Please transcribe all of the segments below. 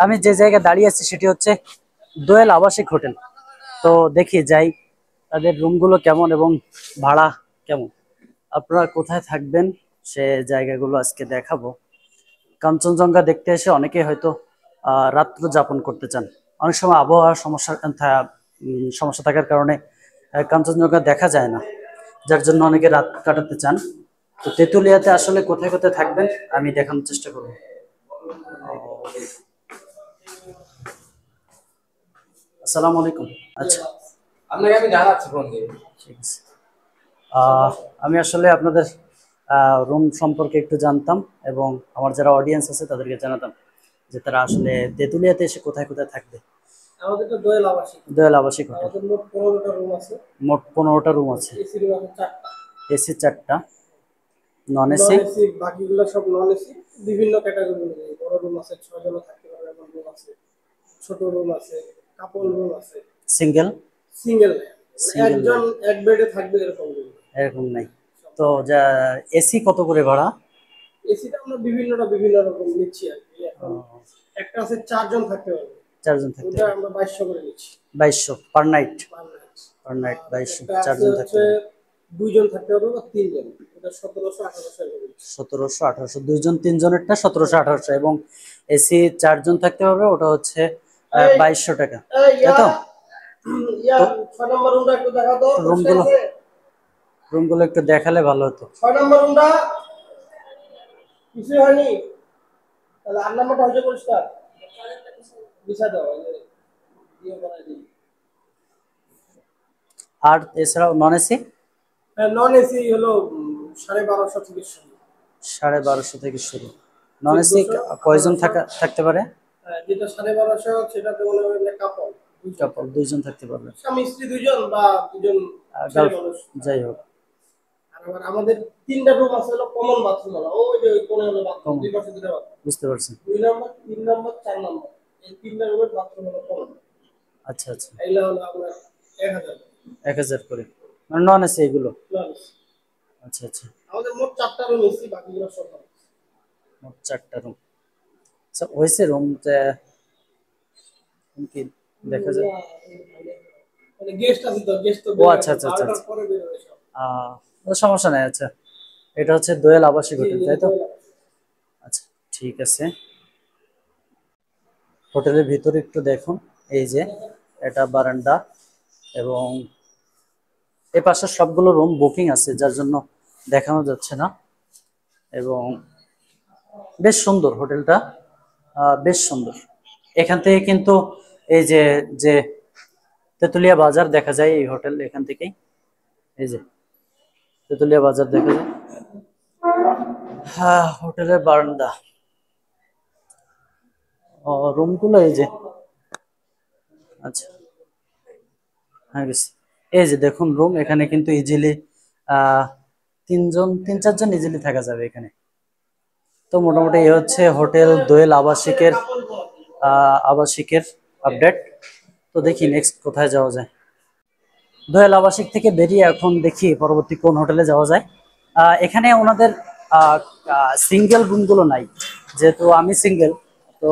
আমি যে জায়গায় দাঁড়িয়ে আছি সেটি হচ্ছে দোয়েল আবাসিক হোটেল। তো দেখি যাই তাদের রুমগুলো কেমন এবং ভাড়া কেমন। আপনারা কোথায় থাকবেন সে জায়গাগুলো আজকে দেখাবো। কাঞ্চনজঙ্ঘা দেখতে এসে অনেকে হয়তো রাত্র যাপন করতে চান। অনেক সময় আবহাওয়ার সমস্যা থাকার কারণে কাঞ্চনজঙ্ঘা দেখা যায় না, যার জন্য অনেকে রাত কাটাতে চান। তো তেঁতুলিয়াতে আসলে কোথায় কোথায় থাকবেন আমি দেখানোর চেষ্টা করবো। আসসালামু আলাইকুম। আচ্ছা, আপনাকে আমি জানাচ্ছি ফোন দিয়ে। ঠিক আছে। আমি আসলে আপনাদের রুম সম্পর্কে একটু জানতাম এবং আমার যারা অডিয়েন্স আছে তাদেরকে জানাতাম যে তারা আসলে তেঁতুলিয়াতে এসে কোথায় কোথায় থাকবে। আমাদের তো দোয়েল আবাসিক। দোয়েল আবাসিক হোটেল। আমাদের মোট 15টা রুম আছে। মোট 15টা রুম আছে। এসি রুম আছে 4টা। এসি 4টা, নন নন এসি এসি বাকিগুলো সব নন এসি। বিভিন্ন ক্যাটাগরি অনুযায়ী বড় রুম আছে 6 জন থাকতে পারবে, এমন রুম আছে। ছোট রুম আছে, কাপল রুম আছে। সিঙ্গেল সিঙ্গেল সিঙ্গেল একজন নাই, এক বেডে থাকবে এরকম রুম। এরকম নাই। তো যা এসি কত করে ভাড়া? এসিটা আমরা বিভিন্ন রকম নিচ্ছি আর কি। এখন একটা আছে 4 জন থাকতে পারবে, 4 জন থাকতে ওটা পারবে, আমরা 2200 করে নিচ্ছি 2200 per night. Per night. Per night আর 2200, একটা 4 আছে জন থাকতে হচ্ছে পারবে। 2 জন থাকতে পারবে বা 3 জন, ওটা 1700 1800 এরকম নিচ্ছি। 1700 1800, 2 জন 3 জনেরটা 1700 1800 এবং এসি 4 জন থাকতে পারবে ওটা হচ্ছে এই 2200 টাকা, এই তাই তো? ইয়া তো 6 নম্বর রুমটা একটু দেখা তো, বসে রুমগুলো আছে। রুমগুলো একটু দেখালে ভালো হতো। 6 নম্বর রুমটা কিছু হয়নি, তাহলে 8 নম্বরটা হয়েছে পরিষ্কার। বিছা দাও এই যে দিয়ে বানাই দিই। আর এছাড়াও নন এসি হ্যাঁ, নন এসি হলো 1250 থেকে শুরু। 1250 থেকে শুরু। নন এসি 1400 কয়জন 1800। থাকতে পারে? যেটা 1250 সেটাতে মনে হয় যে কাপল দুইজন কাপল থাকবে, 2 জন থাকতে পারবে, স্বামী স্ত্রী দুইজন বা দুজন ছেলে গার্ল, মানুষ। যাই হোক। আর আবার আমাদের 3টা রুম আছে হলো কমন বাথরুম হলো, ওই যে ওই কোণে হলো বাথরুম, কমন, দুই পাশে দুটো বাথরুম। বুঝতে পারছি। 2 নম্বর 3 নম্বর 4 নম্বর এই 3টা রুমের বাথরুম হলো কমন। আচ্ছা আচ্ছা, এইগুলো হলো আমরা 1000। 1000 করে মানে নন এসি এগুলো। প্লাস আচ্ছা আচ্ছা, আমাদের মোট 4টা রুম এসি, বাকিগুলো সব non AC। মোট 4টা রুম। আচ্ছা, হয়েছে রুম কি দেখা যায়? মানে গেস্ট আছে তো, গেস্ট তো ও বের আচ্ছা হবে আচ্ছা আচ্ছা 12টার আচ্ছা, পরে বের হবে সব। সমস্যা নাই। আচ্ছা, এটা হচ্ছে দোয়েল আবাসিক জি হোটেল, জি, তাই তো? এটা হলো। আচ্ছা, ঠিক আছে। হোটেলের ভিতরে একটু দেখুন। এই যে এটা বারান্দা এবং এই পাশের সবগুলো রুম বুকিং আছে, যার জন্য দেখানো যাচ্ছে না। এবং বেশ সুন্দর হোটেলটা, বেশ সুন্দর। এখান থেকে কিন্তু এই যে যে তেতুলিয়া বাজার দেখা যায় এই হোটেল এখান থেকেই। এই যে তেতুলিয়া বাজার দেখা যায়। হ্যাঁ, হোটেলের বারান্দা, রুমগুলো এই যে। আচ্ছা, হ্যাঁ গেছি। এই যে দেখুন রুম, এখানে কিন্তু ইজিলি 3 4 জন ইজিলি থাকা যাবে এখানে। তো মোটামুটি এই হচ্ছে হোটেল দোয়েল আবাসিকের আপডেট। তো দেখি নেক্সট কোথায় যাওয়া যায়। দোয়েল আবাসিক থেকে বেরিয়ে এখন দেখি পরবর্তী কোন হোটেলে যাওয়া যায়। এখানে ওনাদের সিঙ্গেল রুমগুলো নাই, যেহেতু আমি সিঙ্গেল। তো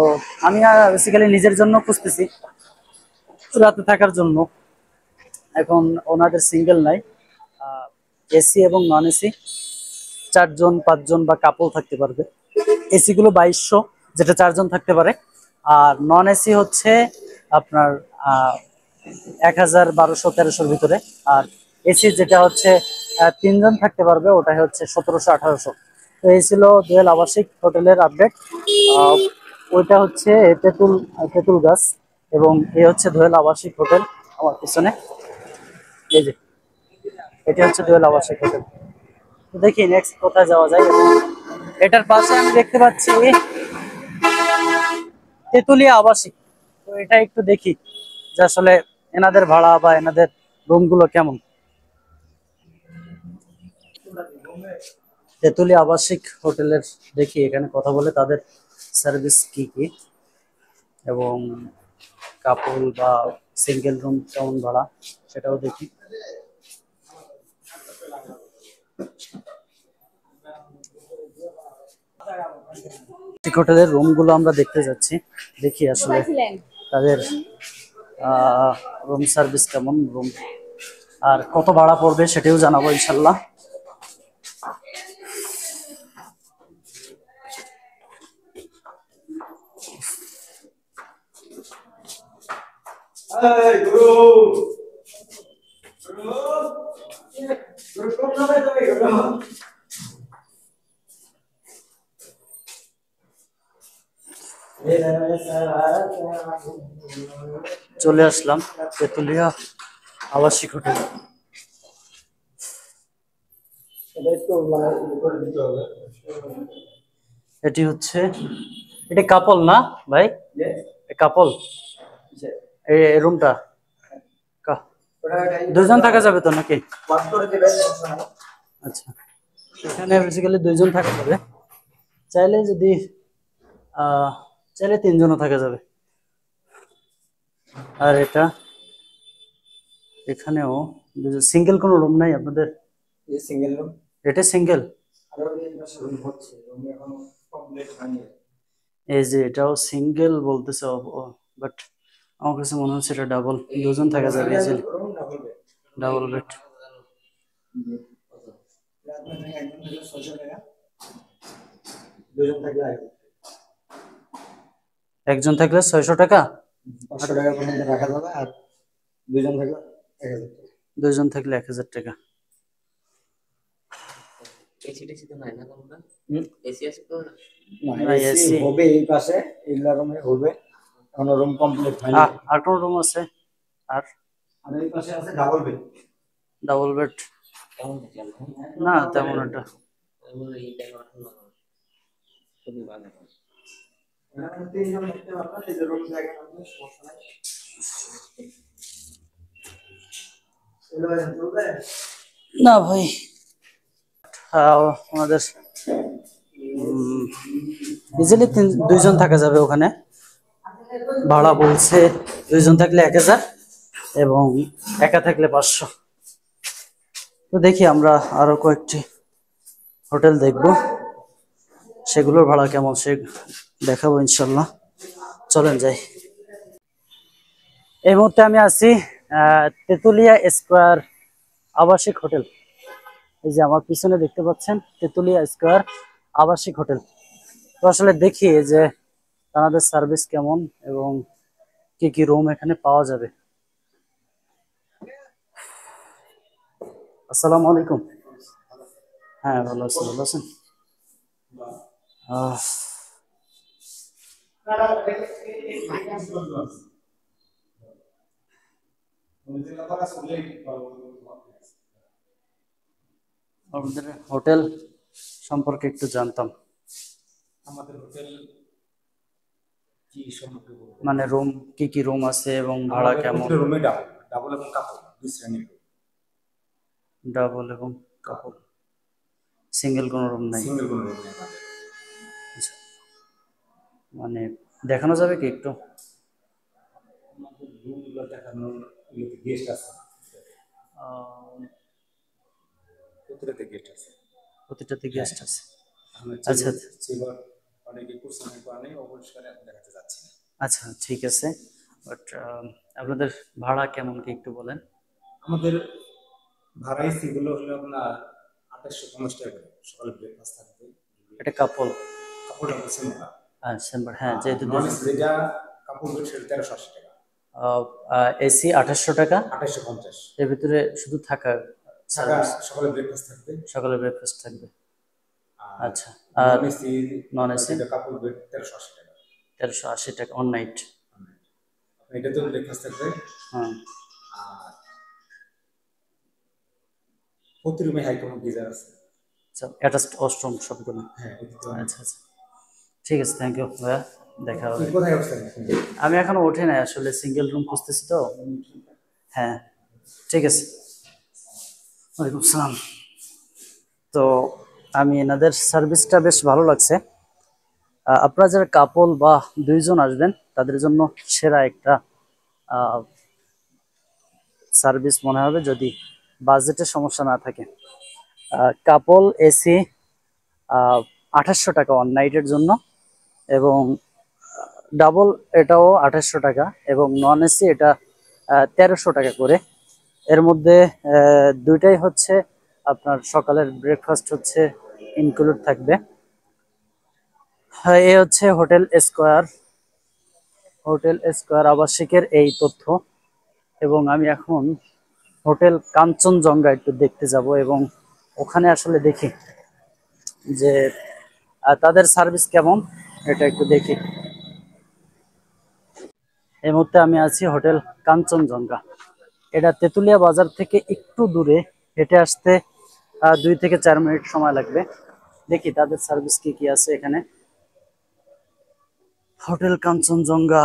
আমি বেসিক্যালি নিজের জন্য খুঁজতেছি রাতে থাকার জন্য। এখন ওনাদের সিঙ্গেল নাই, এসি এবং নন এসি 4 জন 5 জন বা কাপল থাকতে পারবে। এসি গুলো 2200, যেটা 4 জন থাকতে পারে। আর নন এসি হচ্ছে আপনার 1000 1200 1300-র ভিতরে। আর এসি যেটা হচ্ছে 3 জন থাকতে পারবে, ওটাই হচ্ছে 1700 1800। তো এই ছিল দোয়েল আবাসিক হোটেলের আপডেট। ওইটা হচ্ছে তেঁতুল তেঁতুল গাছ এবং এই হচ্ছে দোয়েল আবাসিক হোটেল আমার পিছনে। এই যে এটা হচ্ছে দোয়েল আবাসিক হোটেল। তো দেখি নেক্সট কোথায় যাওয়া যায়। এবং এটার পাশে আমি দেখতে পাচ্ছি তেতুলিয়া আবাসিক। তো এটা একটু দেখি যে আসলে এনাদের ভাড়া বা এনাদের রুম গুলো কেমন। তেতুলিয়া আবাসিক হোটেলের দেখি এখানে কথা বলে তাদের সার্ভিস কি কি এবং কাপল বা সিঙ্গেল রুম কেমন ভাড়া সেটাও দেখি। হোটেলের রুমগুলো আমরা দেখতে যাচ্ছি, দেখি আসলে তাদের রুম সার্ভিস কেমন, রুম আর কত ভাড়া পড়বে সেটাও জানাবো ইনশাল্লাহ। চলে আসলাম তেতুলিয়া আবাসিক হোটেল। এটি হচ্ছে, এটা কাপল না ভাই? কাপল এই রুমটা দুইজন থাকা যাবে তো নাকি? আচ্ছা, এখানে বেসিক্যালি দুইজন থাকা যাবে, চাইলে যদি চাইলে তিনজনও থাকা যাবে। আর এটা এখানেও সিঙ্গেল কোনো রুম নাই আপনাদের? সিঙ্গেল রুম, এটা সিঙ্গেল। এই যে এটাও সিঙ্গেল বলতেছে, বাট আমার কাছে মনে হচ্ছে এটা ডাবল, দুজন থাকা যাবে ইজিলি, ডাবল বেড। একজন থাকলে 600 টাকা, 500 টাকা পর্যন্ত রাখা যাবে, আর দুজন থাকলে 1000 টাকা। দুজন থাকলে 1000 টাকা। এসি টেসি তো নাই না কোনটা? এসি আছে তো না? না, এসি হবে এই পাশে, এই রুমে হবে, এখন রুম কমপ্লিট হয়নি। আর কোন রুম আছে? আর এই পাশে আছে ডাবল বেড। ডাবল বেড কেমন দেখলাম না তেমন একটা। এই টাইম এখন না খুবই ভালো। তিনজন দেখতে পারবেন, এই যে রুম জায়গা আছে, সমস্যা নাই। না ভাই, আমাদের ইজিলি দুইজন থাকা যাবে ওখানে। ভাড়া বলছে দুইজন থাকলে 1000 এবং একা থাকলে 500। তো দেখি আমরা আরো কয়েকটি হোটেল দেখব, সেগুলোর ভাড়া কেমন সে দেখাবো ইনশাল্লাহ। চলেন যাই। এই মুহূর্তে আমি আছি তেতুলিয়া স্কোয়ার আবাসিক হোটেল। এই যে আমার পিছনে দেখতে পাচ্ছেন তেতুলিয়া স্কোয়ার আবাসিক হোটেল। তো আসলে দেখি যে তাদের সার্ভিস কেমন এবং কি কি রুম এখানে পাওয়া যাবে। আসসালামু আলাইকুম। হ্যাঁ ভালো আছি, ভালো আছেন? আমাদের হোটেল সম্পর্কে একটু জানতাম। আমাদের হোটেল কি সম্পর্কে বলবো? মানে রুম কি কি রুম আছে এবং ভাড়া কেমন? রুমে ডাবল ডাবল এবং কাপল দুই শ্রেণীর রুম। ডাবল এবং কাপল, সিঙ্গেল কোনো রুম নাই? সিঙ্গেল কোনো রুম নেই আমাদের। আচ্ছা, মানে দেখানো যাবে কি একটু? আমাদের রুমগুলো দেখানোর গেস্ট আছে, প্রতিটাতে গেস্ট আছে। প্রতিটাতে গেস্ট আছে। আচ্ছা, আচ্ছা সেবার অনেকে কুরসানের কারণে অপরিষ্কার দেখাতে যাচ্ছে না। আচ্ছা, ঠিক আছে, বাট আপনাদের ভাড়া কেমন কি একটু বলেন? আমাদের ভাড়া এসিগুলো হলো আপনার 2850 টাকা করে। সকালে ব্রেকফাস্ট থাকবে। এটা কাপল? কাপড়টা হচ্ছে মোটা। সেম্বার, হ্যাঁ যেহেতু যেটা কাপড় সেটা 1380 টাকা। এসি 2800 টাকা, 2850। এর ভিতরে শুধু থাকা সার্ভিস, সকালে ব্রেকফাস্ট থাকবে, সকালে ব্রেকফাস্ট থাকবে। আচ্ছা, আর নন এসি কাপড় বেড 1380 টাকা। 1380 টাকা অন নাইট। এটা তো ব্রেকফাস্ট থাকবে। হ্যাঁ, আর প্রতি রুমে হাইকমোড গিজার আছে। আচ্ছা, অ্যাটাচড ওয়াশরুম সবগুলো? হ্যাঁ। আচ্ছা আচ্ছা, ঠিক আছে, থ্যাংক ইউ ভাইয়া, দেখা হবে। কোথায় অবস্থান? আমি এখনো উঠে নাই, আসলে সিঙ্গেল রুম খুঁজতেছি তো। হ্যাঁ ঠিক আছে, ওয়ালাইকুম আসসালাম। তো আমি এনাদের সার্ভিসটা বেশ ভালো লাগছে। আপনারা যারা কাপল বা দুইজন আসবেন তাদের জন্য সেরা একটা সার্ভিস মনে হবে, যদি বাজেটের সমস্যা না থাকে। কাপল এসি 2800 টাকা ওয়ান নাইটের জন্য, এবং ডাবল এটাও 2800 টাকা, এবং নন এসি এটা 1300 টাকা করে। এর মধ্যে দুইটাই হচ্ছে আপনার সকালের ব্রেকফাস্ট হচ্ছে ইনক্লুড থাকবে। হ্যাঁ, এই হচ্ছে হোটেল স্কয়ার আবাসিকের এই তথ্য। এবং আমি এখন হোটেল কাঞ্চনজঙ্ঘা একটু দেখতে যাব, এবং ওখানে আসলে দেখি যে তাদের সার্ভিস কেমন, এটা একটু দেখি। এই মুহূর্তে আমি আছি হোটেল কাঞ্চনজঙ্ঘা। এটা তেঁতুলিয়া বাজার থেকে একটু দূরে, হেঁটে আসতে 2 থেকে 4 মিনিট সময় লাগবে। দেখি তাদের সার্ভিস কি কি আছে এখানে। হোটেল কাঞ্চনজঙ্ঘা।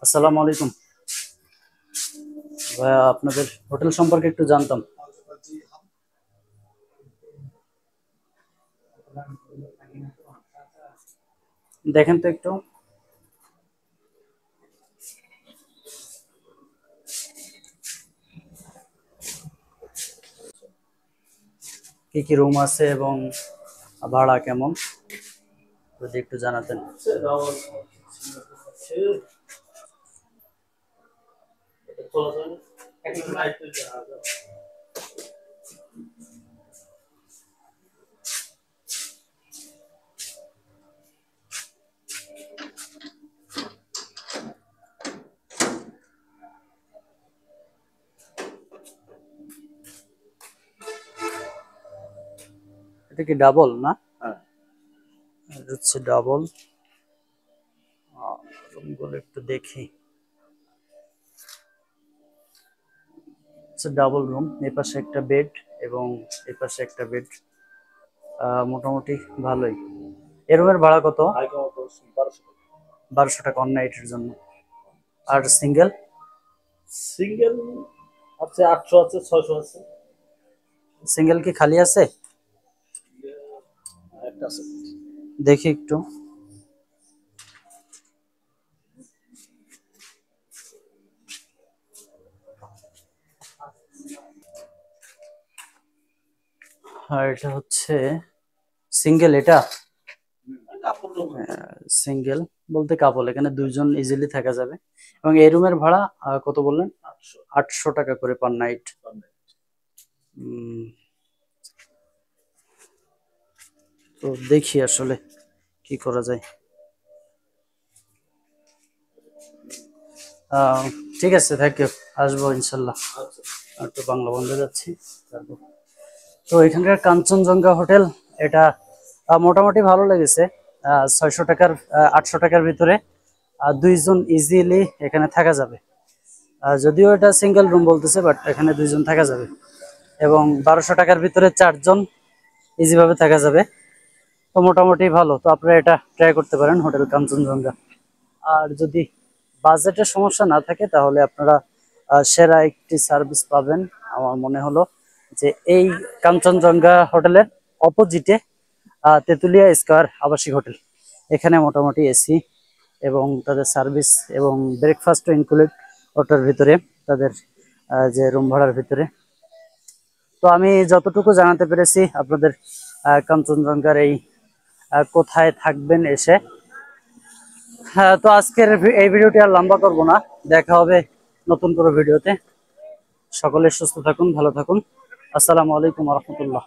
আসসালামু আলাইকুম ভাইয়া, আপনাদের হোটেল সম্পর্কে একটু জানতাম। দেখেন তো একটু। কি কি রুম আছে এবং ভাড়া কেমন যদি একটু জানাতেন। এটা কি ডাবল না? এটা হচ্ছে ডাবল। রুমগুলো একটু দেখি। ডাবল রুম, এই পাশে একটা বেড এবং এই পাশে একটা বেড। মোটামুটি ভালোই। এই রুমের ভাড়া কত? 1200 টাকা অন নাইটের জন্য। আর সিঙ্গেল? সিঙ্গেল আছে 800, আছে 600 আছে। সিঙ্গেল কি খালি আছে? একটা আছে। দেখি একটু। আর এটা হচ্ছে সিঙ্গেল। এটা সিঙ্গেল বলতে কাপল, এখানে 2 জন ইজিলি থাকা যাবে। এবং এই রুমের ভাড়া কত বললেন? 800 টাকা করে পার নাইট। তো দেখি আসলে কি করা যায়। ঠিক আছে, থ্যাংক ইউ, আসবো ইনশাল্লাহ। আর তো বাংলা বন্ধে যাচ্ছি। তো এখানকার কাঞ্চনজঙ্ঘা হোটেল, এটা মোটামুটি ভালো লেগেছে। 600 টাকার 800 টাকার ভিতরে 2 জন ইজিলি এখানে থাকা যাবে। যদিও এটা সিঙ্গেল রুম বলতেছে, বাট এখানে 2 জন থাকা যাবে। এবং 1200 টাকার ভিতরে 4 জন ইজিভাবে থাকা যাবে। তো মোটামুটি ভালো। তো আপনারা এটা ট্রাই করতে পারেন, হোটেল কাঞ্চনজঙ্ঘা। আর যদি বাজেটের সমস্যা না থাকে তাহলে আপনারা সেরা একটি সার্ভিস পাবেন। আমার মনে হলো যে এই কাঞ্চনজঙ্ঘা হোটেলের অপোজিটে তেঁতুলিয়া স্কয়ার আবাসিক হোটেল, এখানে মোটামুটি এসি এবং তাদের সার্ভিস এবং ব্রেকফাস্টও ইনক্লুড ওটার ভিতরে, তাদের যে রুম ভাড়ার ভিতরে। তো আমি যতটুকু জানাতে পেরেছি আপনাদের কাঞ্চনজঙ্ঘার এই কোথায় থাকবেন এসে। হ্যাঁ, তো আজকের এই ভিডিওটি আর লম্বা করব না, দেখা হবে নতুন কোনো ভিডিওতে। সকলে সুস্থ থাকুন, ভালো থাকুন। আসসালামু আলাইকুম ওয়া রাহমাতুল্লাহ।